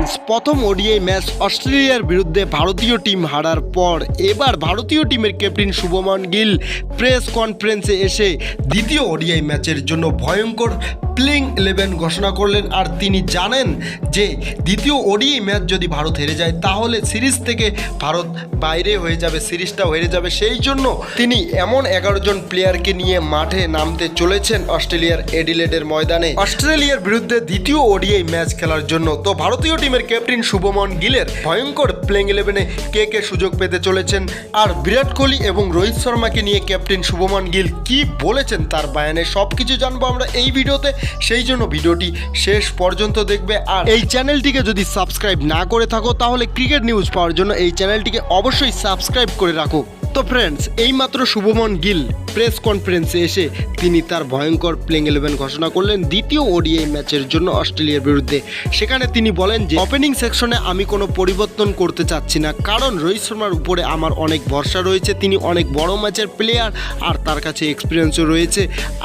Friends, প্রথম ODI match অস্ট্রেলিয়ার বিরুদ্ধে ভারতীয় টিম হারার পর এবার ভারতীয় টিমের ক্যাপ্টেন শুভমন গিল প্রেস কনফারেন্সে এসে দ্বিতীয় ওডিআই ম্যাচের জন্য ভয়ঙ্কর প্লেইং 11 ঘোষণা করলেন। আর তিনি জানেন যে দ্বিতীয় ওডিআই ম্যাচ যদি ভারত হেরে যায় তাহলে সিরিজ থেকে ভারত বাইরে হয়ে যাবে, সিরিজটা হেরে যাবে। সেই জন্য তিনি এমন 11 জন প্লেয়ারকে নিয়ে মাঠে নামতে চলেছেন অস্ট্রেলিয়ার এডিলেডের ময়দানে অস্ট্রেলিয়ার বিরুদ্ধে দ্বিতীয় ওডিআই ম্যাচ খেলার জন্য। তো ভারতীয় টিমের ক্যাপ্টেন শুভমন গিলের ভয়ঙ্কর প্লেইং 11-এ কে সুযোগ পেতে চলেছেন, আর বিরাট কোহলি এবং রোহিত শর্মাকে নিয়ে ক্যাপ্টেন শুভমন গিল কি বলেছেন তার বায়ানে সবকিছু জানবো আমরা এই ভিডিওতে। সেই জন্য ভিডিওটি শেষ পর্যন্ত দেখবে। আর এই চ্যানেলটিকে যদি সাবস্ক্রাইব না করে থাকো তাহলে ক্রিকেট নিউজ পাওয়ার জন্য এই চ্যানেলটিকে অবশ্যই সাবস্ক্রাইব করে রাখো। তো ফ্রেন্ডস, এইমাত্র শুভমন গিল প্রেস কনফারেন্সে এসে তিনি তার ভয়ঙ্কর প্লেইং 11 ঘোষণা করলেন দ্বিতীয় ওডিআই ম্যাচের জন্য অস্ট্রেলিয়ার বিরুদ্ধে। সেখানে তিনি বলেন যে ওপেনিং সেকশনে আমি কোনো পরিবর্তন করতে চাচ্ছি না, কারণ রোহিত শর্মার উপরে আমার অনেক ভরসা রয়েছে। তিনি অনেক বড় ম্যাচের প্লেয়ার আর তার কাছে এক্সপিরিয়েন্সও রয়েছে,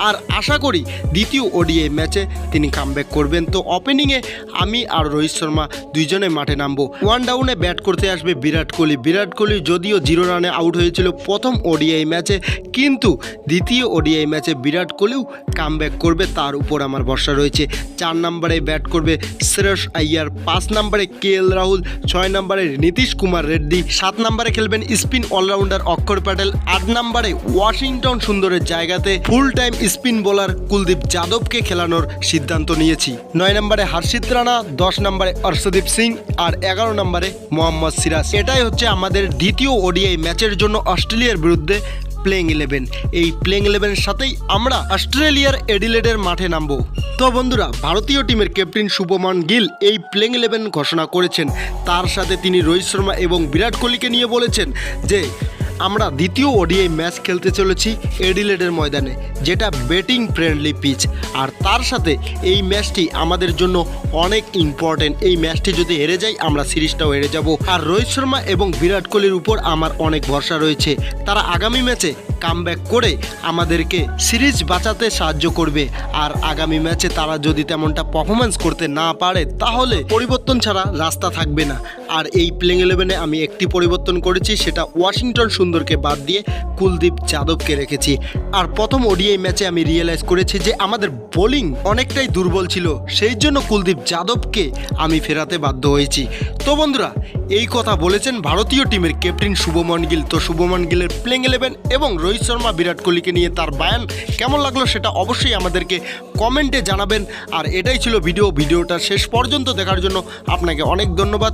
আর আশা করি দ্বিতীয় ওডিআই ম্যাচে তিনি কামব্যাক করবেন। তো ওপেনিংয়ে আমি আর রোহিত শর্মা দুইজনে মাঠে নামবো। ওয়ান ডাউনে ব্যাট করতে আসবে বিরাট কোহলি। বিরাট কোহলি যদিও 0 রানে আউট হয়েছিল প্রথম ওডিআই ম্যাচে, কিন্তু দ্বিতীয় ওডিআই ম্যাচে বিরাট কোহলিও কামব্যাক করবে, তার উপর আমার ভরসা রয়েছে। 4 নম্বরে ব্যাট করবে শ্রেয়স আইয়ার, 5 নম্বরে KL রাহুল, 6 নম্বরে নীতিশ কুমার রেড্ডি, 7 নম্বরে খেলবেন স্পিন অলরাউন্ডার অক্ষর প্যাটেল, 8 নম্বরে ওয়াশিংটন সুন্দরের জায়গাতে full time spin bowler Kuldeep যাদবকে খেলানোর সিদ্ধান্ত নিয়েছি। 9 নম্বরে হর্ষিত রানা, 10 নম্বরে অর্শদীপ সিং আর 11 নম্বরে মোহাম্মদ সিরাজ। এটাই হচ্ছে আমাদের দ্বিতীয় ওডিআই ম্যাচের জন্য অস্ট্রেলিয়ার বিরুদ্ধে প্লেইং 11। এই প্লেইং 11-এর সাথেই আমরা অস্ট্রেলিয়ার এডিলেডের মাঠে নামবো। তো বন্ধুরা, ভারতীয় টিমের ক্যাপ্টেন শুভমন গিল এই প্লেইং 11 ঘোষণা করেছেন। তার সাথে তিনি রোহিত শর্মা এবং বিরাট কোহলিকে নিয়ে বলেছেন যে আমরা দ্বিতীয় ওডিআই ম্যাচ খেলতে চলেছি এডিলেডের ময়দানে, যেটা ব্যাটিং ফ্রেন্ডলি পিচ। আর তার সাথে এই ম্যাচটি আমাদের জন্য অনেক ইম্পর্টেন্ট। এই ম্যাচটি যদি হেরে যাই আমরা সিরিজটাও হেরে যাব। আর রোহিত শর্মা এবং বিরাট কোহলির উপর আমার অনেক ভরসা রয়েছে, তারা আগামী ম্যাচে কামব্যাক করে আমাদেরকে সিরিজ বাঁচাতে সাহায্য করবে। আর আগামী ম্যাচে তারা যদি তেমনটা পারফরমেন্স করতে না পারে তাহলে পরিবর্তন ছাড়া রাস্তা থাকবে না। আর এই প্লেইং 11-এ আমি একটি পরিবর্তন করেছি, সেটা ওয়াশিংটন সুন্দরকে বাদ দিয়ে কুলদীপ যাদবকে রেখেছি। আর প্রথম ওডিআই ম্যাচে আমি রিয়েলাইজ করেছি যে আমাদের বোলিং অনেকটাই দুর্বল ছিল, সেই জন্য কুলদীপ যাদবকে আমি ফেরাতে বাধ্য হয়েছি। তো বন্ধুরা, এই কথা বলেছেন ভারতীয় টিমের ক্যাপ্টেন শুভমন গিল। তো শুভমন গিলের প্লেইং 11 এবং রোহিত শর্মা বিরাট কোহলিকে নিয়ে তার বায়ান কেমন লাগলো সেটা অবশ্যই আমাদেরকে কমেন্টে জানাবেন। আর এটাই ছিল ভিডিওটা শেষ পর্যন্ত দেখার জন্য আপনাকে অনেক ধন্যবাদ।